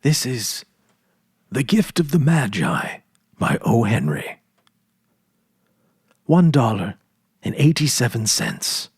This is The Gift of the Magi by O. Henry. $1.87.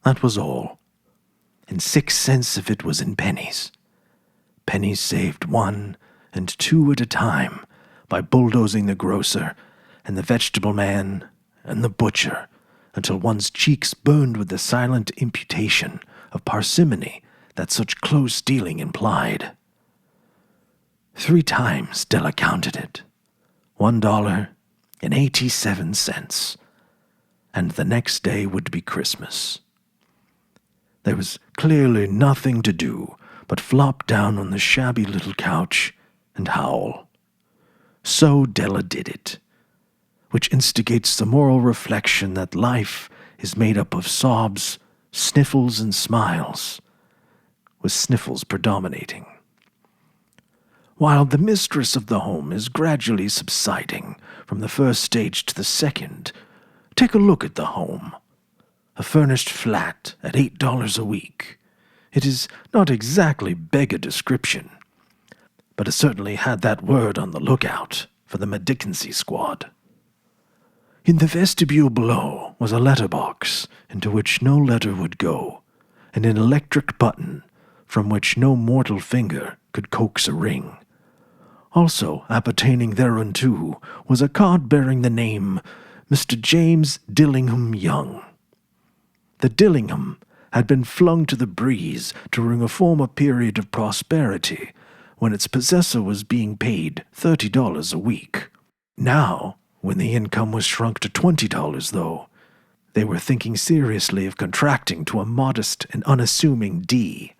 That was all, and 6 cents of it was in pennies. Pennies saved 1 and 2 at a time by bulldozing the grocer and the vegetable man and the butcher until one's cheeks burned with the silent imputation of parsimony that such close dealing implied. 3 times Della counted it. $1.87. And the next day would be Christmas. There was clearly nothing to do but flop down on the shabby little couch and howl. So Della did it, which instigates the moral reflection that life is made up of sobs, sniffles, and smiles, with sniffles predominating. While the mistress of the home is gradually subsiding from the first stage to the second, take a look at the home. A furnished flat at $8 a week. It is not exactly beggar description, but it certainly had that word on the lookout for the Medicancy squad. In the vestibule below was a letterbox into which no letter would go, and an electric button from which no mortal finger could coax a ring. Also appertaining thereunto was a card bearing the name Mr. James Dillingham Young. The Dillingham had been flung to the breeze during a former period of prosperity when its possessor was being paid $30 a week. Now, when the income was shrunk to $20, though, they were thinking seriously of contracting to a modest and unassuming D.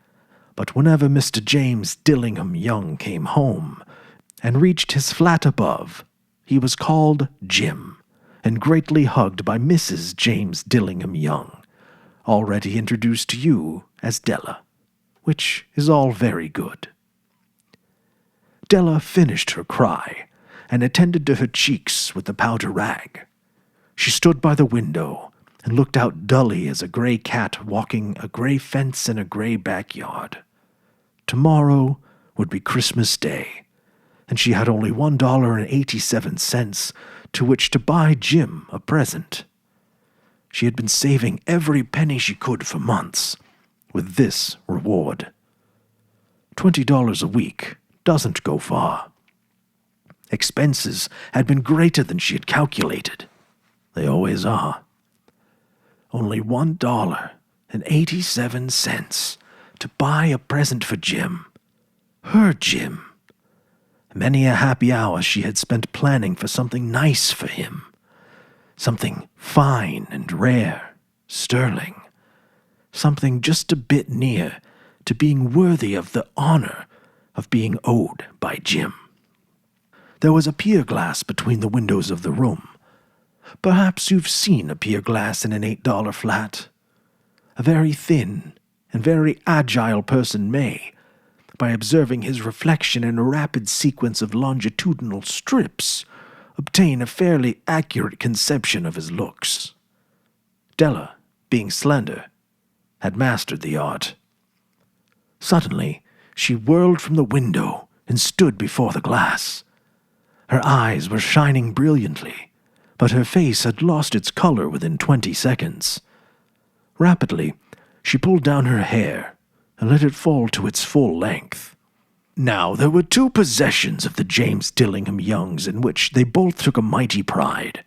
But whenever Mr. James Dillingham Young came home and reached his flat above, he was called Jim, and greatly hugged by Mrs. James Dillingham Young, already introduced to you as Della, which is all very good. Della finished her cry and attended to her cheeks with the powder rag. She stood by the window and looked out dully as a gray cat walking a gray fence in a gray backyard. Tomorrow would be Christmas Day, and she had only $1.87 to which to buy Jim a present. She had been saving every penny she could for months, with this reward. $20 a week doesn't go far. Expenses had been greater than she had calculated. They always are. Only $1.87 to buy a present for Jim. Her Jim. Many a happy hour she had spent planning for something nice for him. Something fine and rare, sterling. Something just a bit near to being worthy of the honor of being owed by Jim. There was a pier glass between the windows of the room. Perhaps you've seen a pier glass in an $8 flat. A very thin and very agile person may, by observing his reflection in a rapid sequence of longitudinal strips, obtain a fairly accurate conception of his looks. Della, being slender, had mastered the art. Suddenly, she whirled from the window and stood before the glass. Her eyes were shining brilliantly, but her face had lost its color within 20 seconds. Rapidly, she pulled down her hair and let it fall to its full length. Now, there were 2 possessions of the James Dillingham Youngs in which they both took a mighty pride.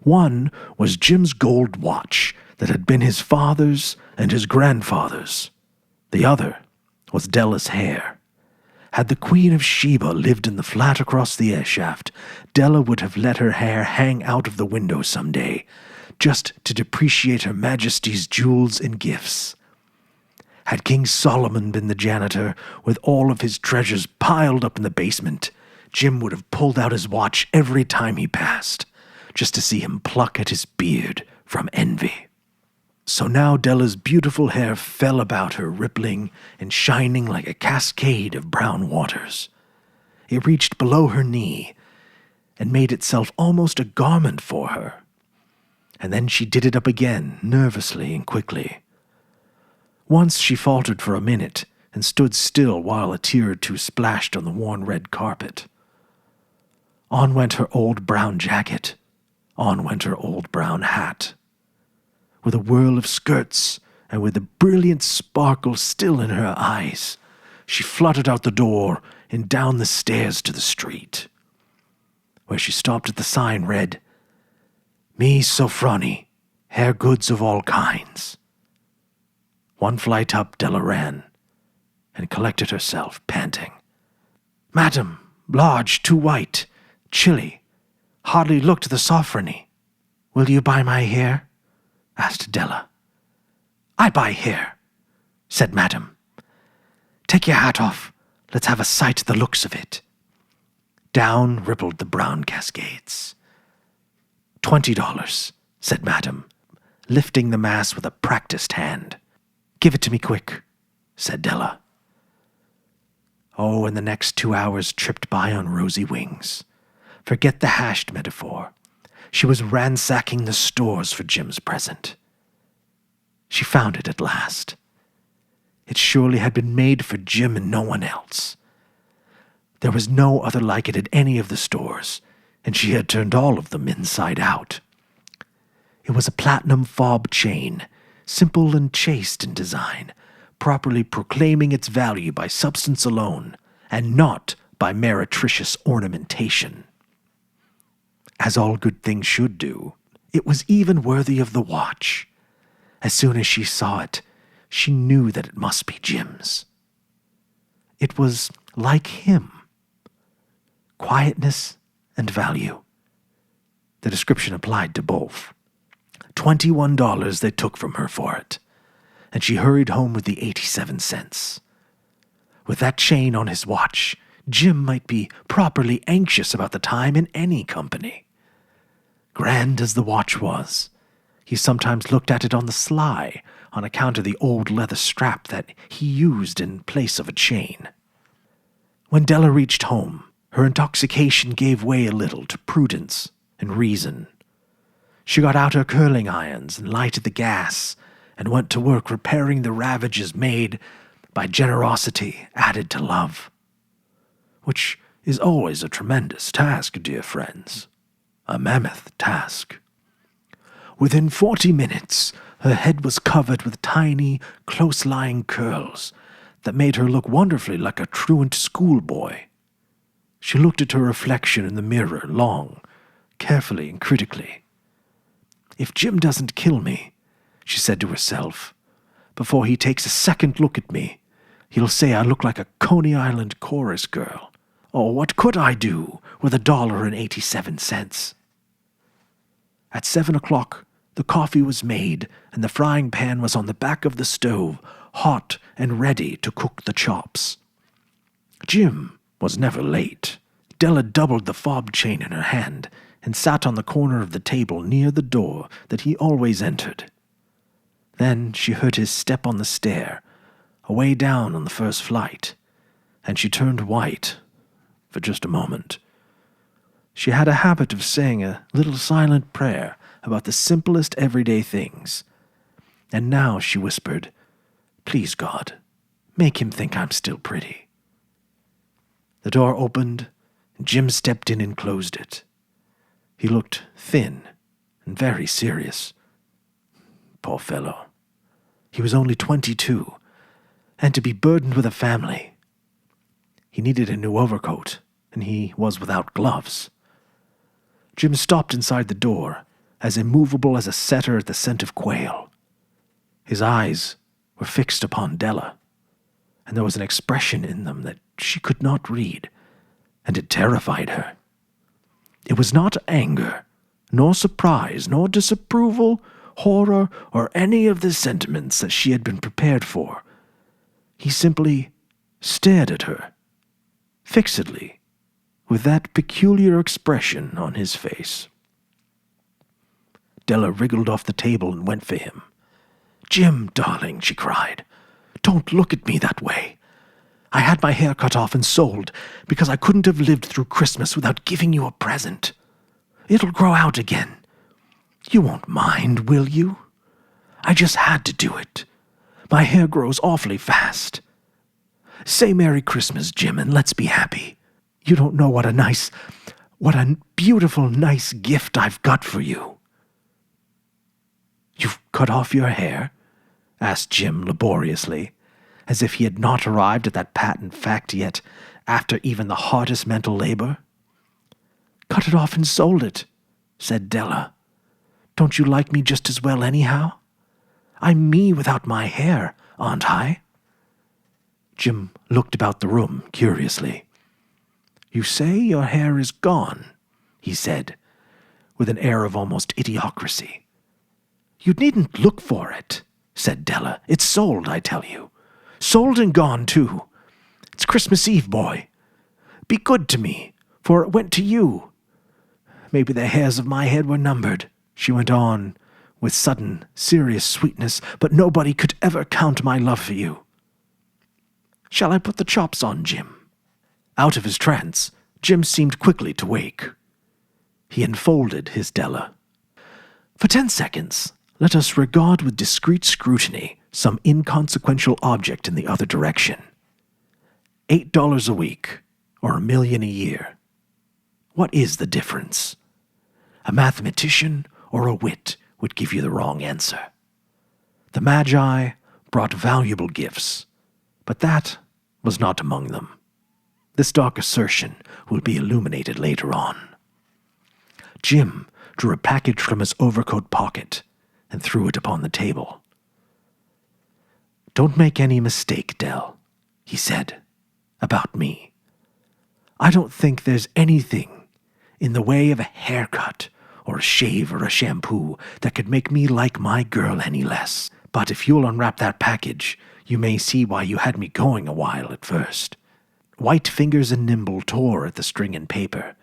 One was Jim's gold watch that had been his father's and his grandfather's. The other was Della's hair. Had the Queen of Sheba lived in the flat across the air shaft, Della would have let her hair hang out of the window some day, just to depreciate Her Majesty's jewels and gifts. Had King Solomon been the janitor, with all of his treasures piled up in the basement, Jim would have pulled out his watch every time he passed, just to see him pluck at his beard from envy. So now Della's beautiful hair fell about her, rippling and shining like a cascade of brown waters. It reached below her knee and made itself almost a garment for her. And then she did it up again, nervously and quickly. Once she faltered for a minute, and stood still while a tear or two splashed on the worn red carpet. On went her old brown jacket. On went her old brown hat. With a whirl of skirts, and with the brilliant sparkle still in her eyes, she fluttered out the door and down the stairs to the street, where she stopped at the sign read, "Me Sofroni, hair goods of all kinds." One flight up Della ran, and collected herself, panting. "Madam, large, too white, chilly, hardly looked the Sofroni. Will you buy my hair?" asked Della. "I buy hair," said Madam. "Take your hat off. Let's have a sight at the looks of it." Down rippled the brown cascades. $20, said Madam, lifting the mass with a practiced hand. "Give it to me quick," said Della. Oh, and the next 2 hours tripped by on rosy wings. Forget the hashed metaphor. She was ransacking the stores for Jim's present. She found it at last. It surely had been made for Jim and no one else. There was no other like it at any of the stores, and she had turned all of them inside out. It was a platinum fob chain, simple and chaste in design, properly proclaiming its value by substance alone, and not by meretricious ornamentation. As all good things should do, it was even worthy of the watch. As soon as she saw it, she knew that it must be Jim's. It was like him. Quietness and value. The description applied to both. $21 they took from her for it, and she hurried home with the 87 cents. With that chain on his watch, Jim might be properly anxious about the time in any company. Grand as the watch was, he sometimes looked at it on the sly on account of the old leather strap that he used in place of a chain. When Della reached home, her intoxication gave way a little to prudence and reason. She got out her curling irons and lighted the gas and went to work repairing the ravages made by generosity added to love, which is always a tremendous task, dear friends, a mammoth task. Within 40 minutes, her head was covered with tiny, close-lying curls that made her look wonderfully like a truant schoolboy. She looked at her reflection in the mirror long, carefully and critically. "If Jim doesn't kill me," she said to herself, "before he takes a second look at me, he'll say I look like a Coney Island chorus girl. Or what could I do with $1.87? At 7 o'clock, the coffee was made, and the frying pan was on the back of the stove, hot and ready to cook the chops. Jim was never late. Della doubled the fob chain in her hand and sat on the corner of the table near the door that he always entered. Then she heard his step on the stair, away down on the first flight, and she turned white for just a moment. She had a habit of saying a little silent prayer about the simplest everyday things, and now she whispered, "Please, God, make him think I'm still pretty." The door opened, and Jim stepped in and closed it. He looked thin and very serious. Poor fellow. He was only 22, and to be burdened with a family. He needed a new overcoat, and he was without gloves. Jim stopped inside the door, as immovable as a setter at the scent of quail. His eyes were fixed upon Della, and there was an expression in them that she could not read, and it terrified her. It was not anger, nor surprise, nor disapproval, horror, or any of the sentiments that she had been prepared for. He simply stared at her, fixedly, with that peculiar expression on his face. Della wriggled off the table and went for him. "Jim, darling," she cried, "don't look at me that way. I had my hair cut off and sold because I couldn't have lived through Christmas without giving you a present. It'll grow out again. You won't mind, will you? I just had to do it. My hair grows awfully fast. Say Merry Christmas, Jim, and let's be happy. You don't know what a beautiful, nice gift I've got for you." "You've cut off your hair?" asked Jim laboriously, as if he had not arrived at that patent fact yet, after even the hardest mental labor. "Cut it off and sold it," said Della. "Don't you like me just as well anyhow? I'm me without my hair, aren't I?" Jim looked about the room curiously. "You say your hair is gone," he said, with an air of almost idiocracy. "You needn't look for it," said Della. "It's sold, I tell you. Sold and gone, too. It's Christmas Eve, boy. Be good to me, for it went to you. Maybe the hairs of my head were numbered," she went on, with sudden, serious sweetness, "but nobody could ever count my love for you. Shall I put the chops on, Jim?" Out of his trance, Jim seemed quickly to wake. He enfolded his Della. "For 10 seconds, let us regard with discreet scrutiny some inconsequential object in the other direction. $8 a week, or $1 million a year. What is the difference? A mathematician or a wit would give you the wrong answer. The Magi brought valuable gifts, but that was not among them. This dark assertion will be illuminated later on. Jim drew a package from his overcoat pocket and threw it upon the table. "Don't make any mistake, Dell," he said, "about me. I don't think there's anything in the way of a haircut or a shave or a shampoo that could make me like my girl any less. But if you'll unwrap that package, you may see why you had me going a while at first." White fingers and nimble tore at the string and paper,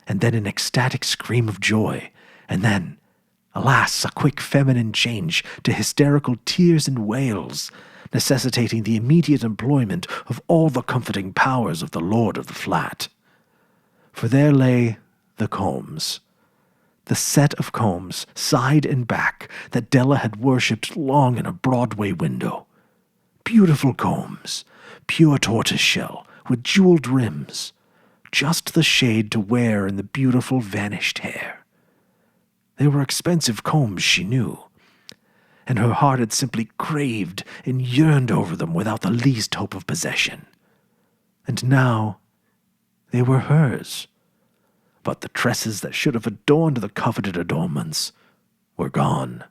and then an ecstatic scream of joy, and then, alas, a quick feminine change to hysterical tears and wails, necessitating the immediate employment of all the comforting powers of the lord of the flat. For there lay the combs. The set of combs, side and back, that Della had worshipped long in a Broadway window. Beautiful combs, pure tortoiseshell, with jeweled rims, just the shade to wear in the beautiful vanished hair. They were expensive combs, she knew, and her heart had simply craved and yearned over them without the least hope of possession. And now they were hers. But the tresses that should have adorned the coveted adornments were gone.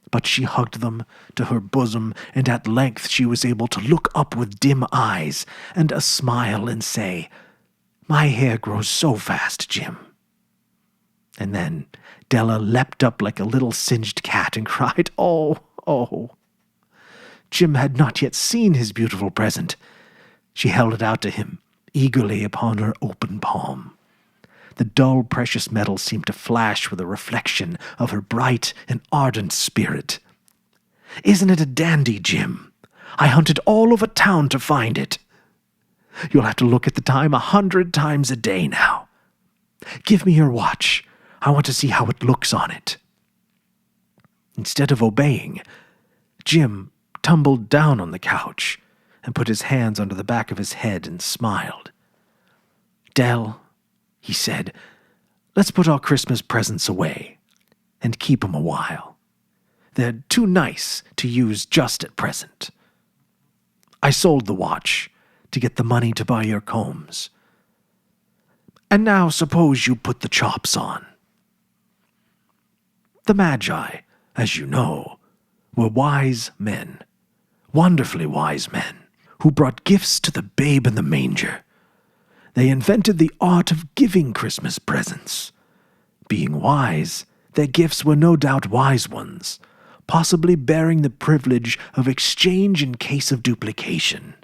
But she hugged them to her bosom, and at length she was able to look up with dim eyes and a smile and say, "My hair grows so fast, Jim." And then Della leapt up like a little singed cat and cried, "Oh, oh." Jim had not yet seen his beautiful present. She held it out to him, eagerly upon her open palm. The dull, precious metal seemed to flash with a reflection of her bright and ardent spirit. "Isn't it a dandy, Jim? I hunted all over town to find it. You'll have to look at the time 100 times a day now. Give me your watch. I want to see how it looks on it." Instead of obeying, Jim tumbled down on the couch and put his hands under the back of his head and smiled. "Dell," he said, "let's put our Christmas presents away and keep 'em a while. They're too nice to use just at present. I sold the watch to get the money to buy your combs. And now suppose you put the chops on." The Magi, as you know, were wise men, wonderfully wise men, who brought gifts to the babe in the manger. They invented the art of giving Christmas presents. Being wise, their gifts were no doubt wise ones, possibly bearing the privilege of exchange in case of duplication.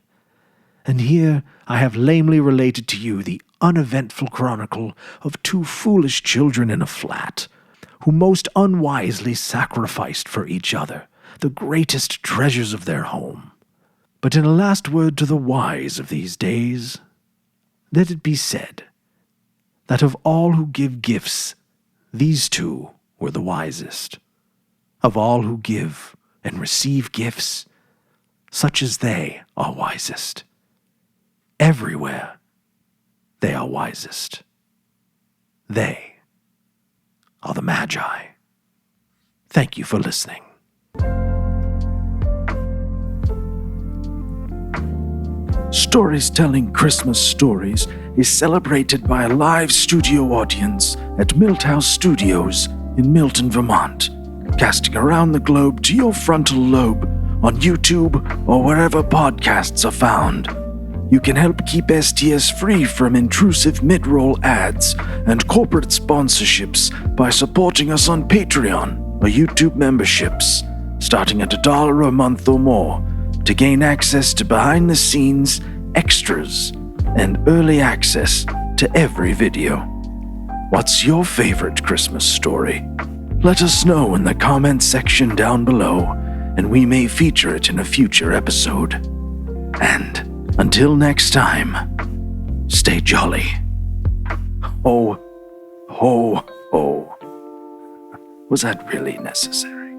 And here I have lamely related to you the uneventful chronicle of 2 foolish children in a flat, who most unwisely sacrificed for each other the greatest treasures of their home. But in a last word to the wise of these days, let it be said that of all who give gifts, these 2 were the wisest. Of all who give and receive gifts, such as they are wisest. Everywhere they are wisest. They are the Magi. Thank you for listening. Stories Telling Christmas Stories is celebrated by a live studio audience at Milt House Studios in Milton, Vermont, casting around the globe to your frontal lobe on YouTube or wherever podcasts are found. You can help keep STS free from intrusive mid-roll ads and corporate sponsorships by supporting us on Patreon or YouTube memberships, starting at $1 a month or more, to gain access to behind-the-scenes extras and early access to every video. What's your favorite Christmas story? Let us know in the comments section down below, and we may feature it in a future episode. And until next time, stay jolly. Ho, ho, ho. Was that really necessary?